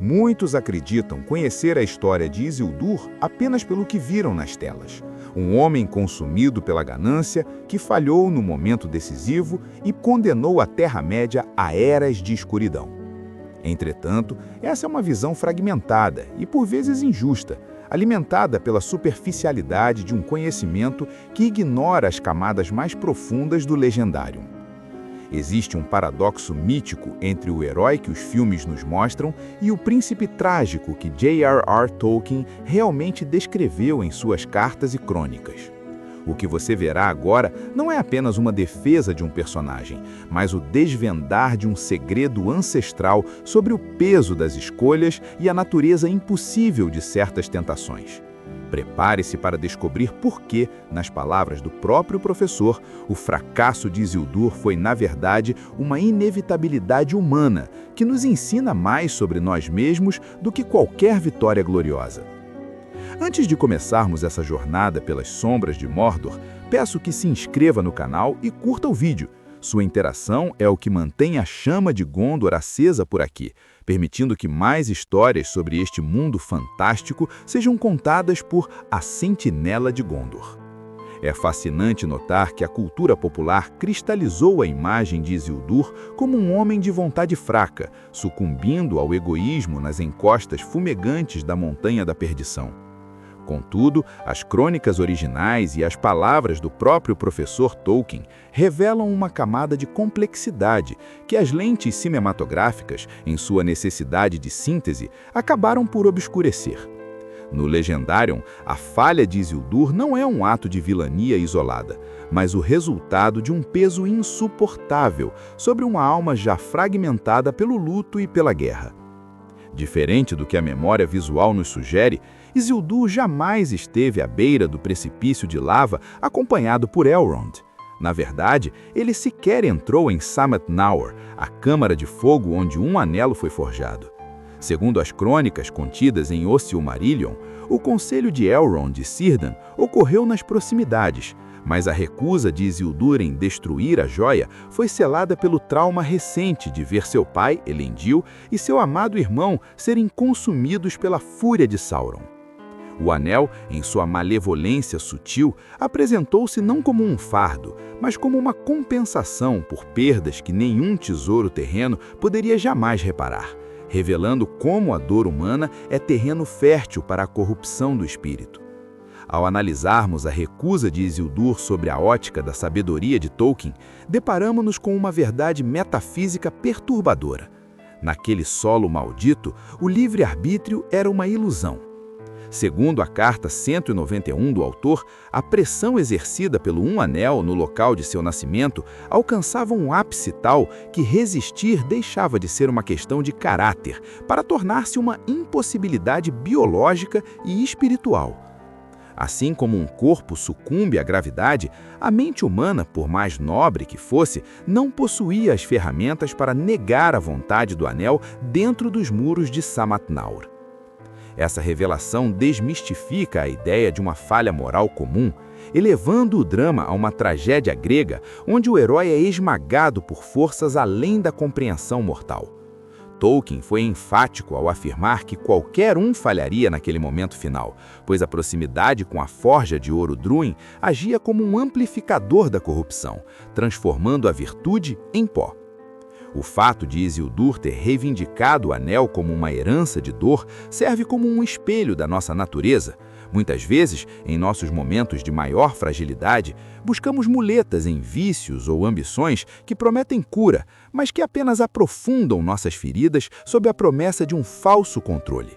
Muitos acreditam conhecer a história de Isildur apenas pelo que viram nas telas. Um homem consumido pela ganância que falhou no momento decisivo e condenou a Terra-média a eras de escuridão. Entretanto, essa é uma visão fragmentada e por vezes injusta, alimentada pela superficialidade de um conhecimento que ignora as camadas mais profundas do Legendarium. Existe um paradoxo mítico entre o herói que os filmes nos mostram e o príncipe trágico que J.R.R. Tolkien realmente descreveu em suas cartas e crônicas. O que você verá agora não é apenas uma defesa de um personagem, mas o desvendar de um segredo ancestral sobre o peso das escolhas e a natureza impossível de certas tentações. Prepare-se para descobrir por que, nas palavras do próprio professor, o fracasso de Isildur foi, na verdade, uma inevitabilidade humana que nos ensina mais sobre nós mesmos do que qualquer vitória gloriosa. Antes de começarmos essa jornada pelas sombras de Mordor, peço que se inscreva no canal e curta o vídeo. Sua interação é o que mantém a chama de Gondor acesa por aqui, permitindo que mais histórias sobre este mundo fantástico sejam contadas por A Sentinela de Gondor. É fascinante notar que a cultura popular cristalizou a imagem de Isildur como um homem de vontade fraca, sucumbindo ao egoísmo nas encostas fumegantes da Montanha da Perdição. Contudo, as crônicas originais e as palavras do próprio professor Tolkien revelam uma camada de complexidade que as lentes cinematográficas, em sua necessidade de síntese, acabaram por obscurecer. No Legendarium, a falha de Isildur não é um ato de vilania isolada, mas o resultado de um peso insuportável sobre uma alma já fragmentada pelo luto e pela guerra. Diferente do que a memória visual nos sugere, Isildur jamais esteve à beira do precipício de lava acompanhado por Elrond. Na verdade, ele sequer entrou em Sammath Naur, a câmara de fogo onde um anelo foi forjado. Segundo as crônicas contidas em O Silmarillion, o conselho de Elrond e Círdan ocorreu nas proximidades, mas a recusa de Isildur em destruir a joia foi selada pelo trauma recente de ver seu pai, Elendil, e seu amado irmão serem consumidos pela fúria de Sauron. O anel, em sua malevolência sutil, apresentou-se não como um fardo, mas como uma compensação por perdas que nenhum tesouro terreno poderia jamais reparar, revelando como a dor humana é terreno fértil para a corrupção do espírito. Ao analisarmos a recusa de Isildur sobre a ótica da sabedoria de Tolkien, deparamos-nos com uma verdade metafísica perturbadora. Naquele solo maldito, o livre-arbítrio era uma ilusão. Segundo a carta 191 do autor, a pressão exercida pelo Um Anel no local de seu nascimento alcançava um ápice tal que resistir deixava de ser uma questão de caráter para tornar-se uma impossibilidade biológica e espiritual. Assim como um corpo sucumbe à gravidade, a mente humana, por mais nobre que fosse, não possuía as ferramentas para negar a vontade do anel dentro dos muros de Sammath Naur. Essa revelação desmistifica a ideia de uma falha moral comum, elevando o drama a uma tragédia grega, onde o herói é esmagado por forças além da compreensão mortal. Tolkien foi enfático ao afirmar que qualquer um falharia naquele momento final, pois a proximidade com a forja de Orodruin agia como um amplificador da corrupção, transformando a virtude em pó. O fato de Isildur ter reivindicado o anel como uma herança de dor serve como um espelho da nossa natureza. Muitas vezes, em nossos momentos de maior fragilidade, buscamos muletas em vícios ou ambições que prometem cura, mas que apenas aprofundam nossas feridas sob a promessa de um falso controle.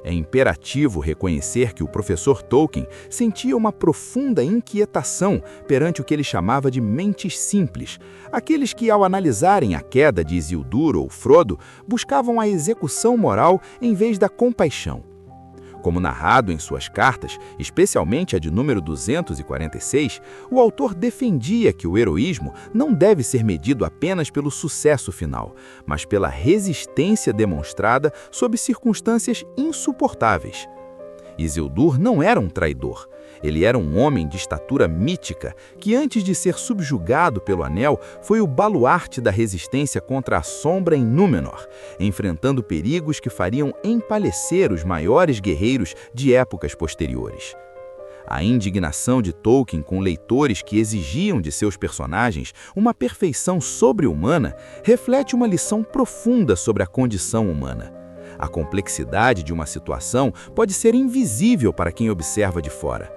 É imperativo reconhecer que o professor Tolkien sentia uma profunda inquietação perante o que ele chamava de mentes simples, aqueles que, ao analisarem a queda de Isildur ou Frodo, buscavam a execução moral em vez da compaixão. Como narrado em suas cartas, especialmente a de número 246, o autor defendia que o heroísmo não deve ser medido apenas pelo sucesso final, mas pela resistência demonstrada sob circunstâncias insuportáveis. Isildur não era um traidor. Ele era um homem de estatura mítica que, antes de ser subjugado pelo Anel, foi o baluarte da resistência contra a sombra em Númenor, enfrentando perigos que fariam empalecer os maiores guerreiros de épocas posteriores. A indignação de Tolkien com leitores que exigiam de seus personagens uma perfeição sobre-humana reflete uma lição profunda sobre a condição humana. A complexidade de uma situação pode ser invisível para quem observa de fora.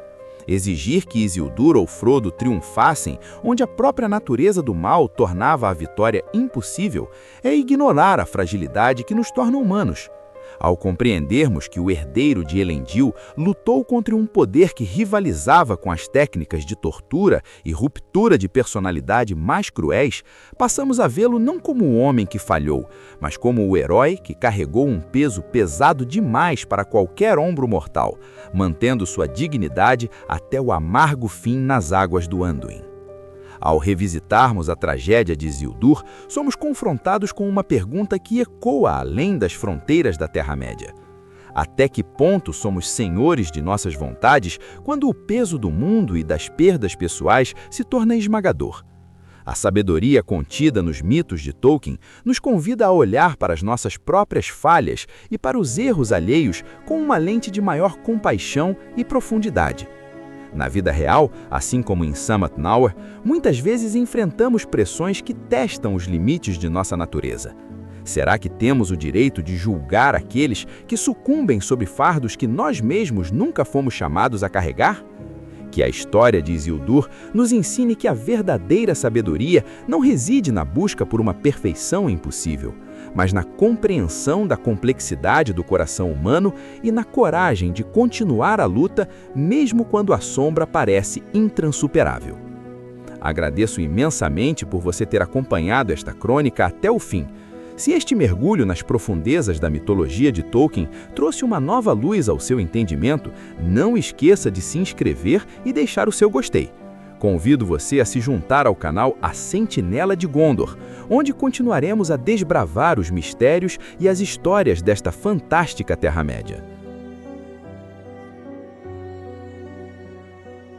Exigir que Isildur ou Frodo triunfassem, onde a própria natureza do mal tornava a vitória impossível, é ignorar a fragilidade que nos torna humanos. Ao compreendermos que o herdeiro de Elendil lutou contra um poder que rivalizava com as técnicas de tortura e ruptura de personalidade mais cruéis, passamos a vê-lo não como o homem que falhou, mas como o herói que carregou um peso pesado demais para qualquer ombro mortal, mantendo sua dignidade até o amargo fim nas águas do Anduin. Ao revisitarmos a tragédia de Isildur, somos confrontados com uma pergunta que ecoa além das fronteiras da Terra-média. Até que ponto somos senhores de nossas vontades quando o peso do mundo e das perdas pessoais se torna esmagador? A sabedoria contida nos mitos de Tolkien nos convida a olhar para as nossas próprias falhas e para os erros alheios com uma lente de maior compaixão e profundidade. Na vida real, assim como em Sammath Naur, muitas vezes enfrentamos pressões que testam os limites de nossa natureza. Será que temos o direito de julgar aqueles que sucumbem sob fardos que nós mesmos nunca fomos chamados a carregar? Que a história de Isildur nos ensine que a verdadeira sabedoria não reside na busca por uma perfeição impossível, mas na compreensão da complexidade do coração humano e na coragem de continuar a luta mesmo quando a sombra parece intranssuperável. Agradeço imensamente por você ter acompanhado esta crônica até o fim. Se este mergulho nas profundezas da mitologia de Tolkien trouxe uma nova luz ao seu entendimento, não esqueça de se inscrever e deixar o seu gostei. Convido você a se juntar ao canal A Sentinela de Gondor, onde continuaremos a desbravar os mistérios e as histórias desta fantástica Terra-média.